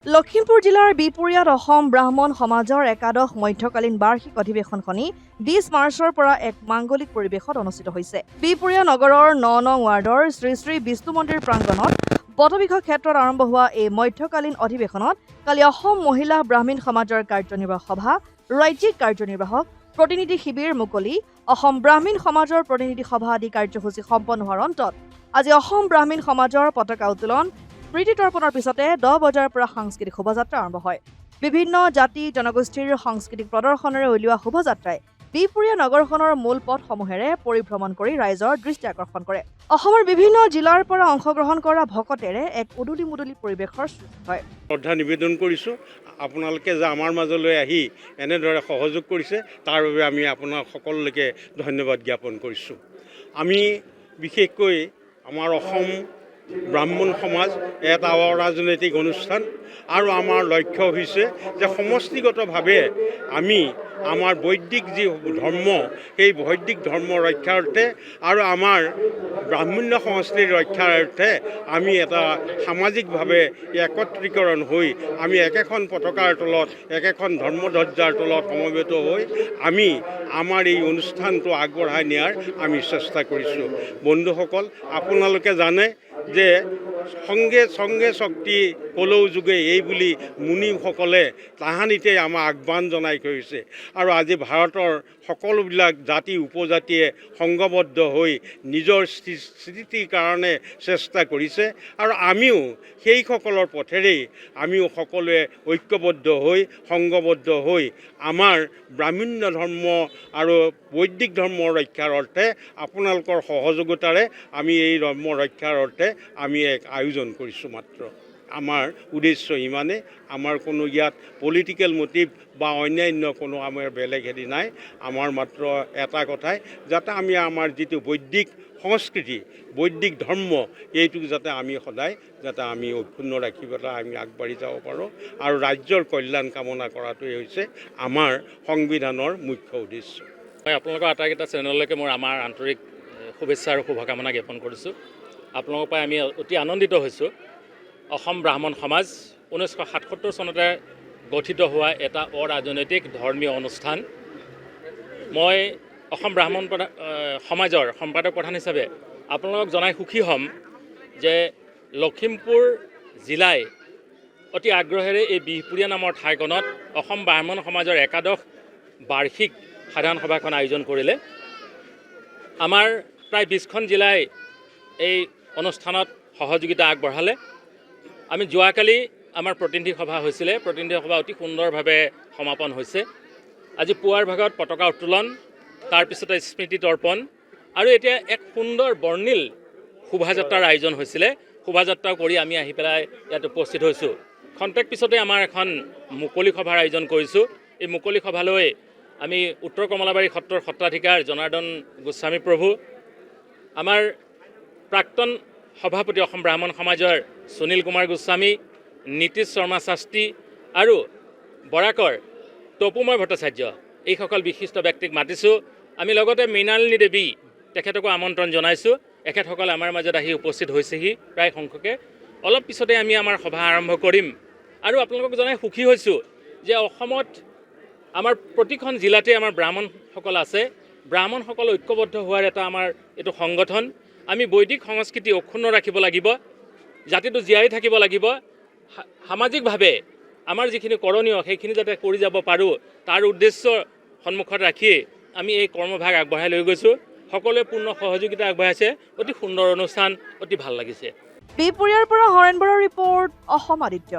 লখিমপুৰ জিলাৰ বিপুৰীয়াত অসম ব্ৰাহ্মণ সমাজৰ একাদশ মধ্যকালীন বাৰ্ষিক অধিৱেশনখনি 20 মাৰ্চৰ পৰা এক মাংগলিক পৰিৱেশত অনুষ্ঠিত হৈছে। বিপুৰীয়া নগৰৰ 9 নং ৱাৰ্ডৰ শ্ৰী শ্ৰী বিষ্ণু মন্দিৰ প্ৰাংগণত বটবৃক্ষ ক্ষেত্ৰত আৰম্ভ হোৱা এই মধ্যকালীন অধিৱেশনত কালি অসম মহিলা ব্ৰাহ্মণ সমাজৰ কাৰ্যনিৰ্বাহক সভা, ৰাজ্যিক কাৰ্যনিৰ্বাহক, প্ৰতিনিধি শিবিৰ মুকলি, অসম ব্ৰাহ্মণ সমাজৰ প্ৰতিনিধি সভা আদি কাৰ্যসূচী সম্পন্ন হোৱাৰ অন্তত আজি অসম ব্ৰাহ্মণ সমাজৰ পতাকা উত্তোলন, স্মৃতি তৰ্পণৰ পিছতে 10 বজাৰ পৰা সাংস্কৃতিক শোভাযাত্ৰা আৰম্ভ হয়। বিভিন্ন জাতি জনগোষ্ঠীৰ সাংস্কৃতিক প্ৰদৰ্শনেৰে উলিওৱা শোভাযাত্ৰাই বিপুৰীয়া নগৰখনৰ মূল পথসমূহেৰে পৰিভ্ৰমণ কৰি ৰাইজৰ দৃষ্টি আকৰ্ষণ কৰে। অসমৰ বিভিন্ন জিলাৰ পৰা অংশগ্ৰহণ কৰা ভকতেৰে এক উদুলি মুদুলি পৰিৱেশৰ সৃষ্টি হয়। শ্ৰদ্ধা নিবেদন কৰিছোঁ, আপোনালোকে যে আমাৰ মাজলৈ আহি এনেদৰে সহযোগ কৰিছে তাৰ বাবে আমি আপোনাক সকলোকে ধন্যবাদ জ্ঞাপন কৰিছোঁ। আমি বিশেষকৈ আমাৰ অসম ব্ৰাহ্মণ সমাজ এটা অৰাজনৈতিক অনুষ্ঠান আৰু আমাৰ লক্ষ্য হৈছে যে সমষ্টিগতভাৱে আমি আমাৰ বৈদিক যি ধৰ্ম সেই বৈদিক ধৰ্ম ৰক্ষাৰ্থে আৰু আমাৰ ব্ৰাহ্মণ্য সংস্কৃতিৰ ৰক্ষাৰ্থে আমি এটা সামাজিকভাৱে একত্ৰীকৰণ হৈ আমি একেখন পতাকাৰ তলত একেখন ধৰ্মধ্বজাৰ তলত সমবেত হৈ আমি আমাৰ এই অনুষ্ঠানটো আগবঢ়াই নিয়াৰ আমি চেষ্টা কৰিছোঁ। বন্ধুসকল, আপোনালোকে জানে যে সংগে শক্তি কলৌ যুগে এই বুলি মুনিসকলে তাহানিতে আমাক আহ্বান জনাই কৰিছে আৰু আজি ভাৰতৰ সকলোবিলাক জাতি উপজাতিয়ে সংঘবদ্ধ হৈ নিজৰ স্থিতিৰ কাৰণে চেষ্টা কৰিছে আৰু আমিও সেইসকলৰ পথেৰেই আমিও সকলোৱে ঐক্যবদ্ধ হৈ সংঘবদ্ধ হৈ আমাৰ ব্ৰাহ্মণ্য ধৰ্ম আৰু বৈদিক ধৰ্ম ৰক্ষাৰ অৰ্থে আপোনালোকৰ সহযোগিতাৰে আমি এই ধৰ্ম ৰক্ষাৰ অৰ্থে আমি এক আয়োজন কৰিছোঁ মাত্ৰ। আমাৰ উদ্দেশ্য ইমানে, আমাৰ কোনো ইয়াত পলিটিকেল মটিভ বা অন্যান্য কোনো আমাৰ বেলেগ হেৰি নাই। আমাৰ মাত্ৰ এটা কথাই, যাতে আমি আমাৰ যিটো বৈদিক সংস্কৃতি বৈদিক ধৰ্ম এইটোক যাতে আমি সদায় যাতে আমি অক্ষুণ্ণ ৰাখি পেলাই আমি আগবাঢ়ি যাব পাৰোঁ আৰু ৰাজ্যৰ কল্যাণ কামনা কৰাটোৱেই হৈছে আমাৰ সংবিধানৰ মুখ্য উদ্দেশ্য। মই আপোনালোকৰ আটাইকেইটা চেনেললৈকে মই আমাৰ আন্তৰিক শুভেচ্ছা আৰু শুভকামনা জ্ঞাপন কৰিছোঁ। আপোনালোকৰ পৰাই আমি অতি আনন্দিত হৈছোঁ। অসম ব্ৰাহ্মণ সমাজ 1977 চনতে গঠিত হোৱা এটা অৰাজনৈতিক ধৰ্মীয় অনুষ্ঠান। মই অসম ব্ৰাহ্মণ সমাজৰ সম্পাদক প্ৰধান হিচাপে আপোনালোকক জনাই সুখী হ'ম যে লখিমপুৰ জিলাই অতি আগ্ৰহেৰে এই বিহপুৰীয়া নামৰ ঠাইখনত অসম ব্ৰাহ্মণ সমাজৰ একাদশ বাৰ্ষিক সাধাৰণ সভাখন আয়োজন কৰিলে। আমাৰ প্ৰায় 20খন জিলাই এই অনুষ্ঠানত সহযোগিতা আগবঢ়ালে। আমি যোৱাকালি আমাৰ প্ৰতিনিধি সভা হৈছিলে, প্ৰতিনিধি সভা অতি সুন্দৰভাৱে সমাপন হৈছে। আজি পুৱাৰ ভাগত পতাকা উত্তোলন, তাৰপিছতে স্মৃতি তৰ্পণ আৰু এতিয়া এক সুন্দৰ বৰ্ণিল শোভাযাত্ৰাৰ আয়োজন হৈছিলে। শোভাযাত্ৰা কৰি আমি আহি পেলাই ইয়াত উপস্থিত হৈছোঁ। খন্তেক পিছতে আমাৰ এখন মুকলি সভাৰ আয়োজন কৰিছোঁ। এই মুকলি সভালৈ আমি উত্তৰ কমলাবাৰী সত্ৰৰ সত্ৰাধিকাৰ জনাৰ্দন গোস্বামী প্ৰভু, আমাৰ প্ৰাক্তন সভাপতি অসম ব্ৰাহ্মণ সমাজৰ সুনীল কুমাৰ গোস্বামী, নীতিশ শৰ্মা শাস্ত্ৰী আৰু বৰাকৰ তপুময় ভট্টাচাৰ্য, এইসকল বিশিষ্ট ব্যক্তিক মাতিছোঁ। আমি লগতে মৃণালিনী দেৱী তেখেতকো আমন্ত্ৰণ জনাইছোঁ। এখেতসকলে আমাৰ মাজত আহি উপস্থিত হৈছেহি প্ৰায় সংখ্যকে। অলপ পিছতে আমি আমাৰ সভা আৰম্ভ কৰিম আৰু আপোনালোকক জনাই সুখী হৈছোঁ যে অসমত আমাৰ প্ৰতিখন জিলাতে আমাৰ ব্ৰাহ্মণসকল আছে। ব্ৰাহ্মণসকল ঐক্যবদ্ধ হোৱাৰ এটা আমাৰ এইটো সংগঠন। আমি বৈদিক সংস্কৃতি অক্ষুণ্ণ ৰাখিব লাগিব, জাতিটো জীয়াই থাকিব লাগিব। সামাজিকভাৱে আমাৰ যিখিনি কৰণীয় সেইখিনি যাতে কৰি যাব পাৰোঁ তাৰ উদ্দেশ্য সন্মুখত ৰাখি আমি এই কৰ্মভাগ আগবঢ়াই লৈ গৈছোঁ। সকলোৱে পূৰ্ণ সহযোগিতা আগবঢ়াইছে। অতি সুন্দৰ অনুষ্ঠান, অতি ভাল লাগিছে। বিপুৰীয়াৰ পৰা হৰেণ বৰাৰ ৰিপৰ্ট, অসম আদিত্য।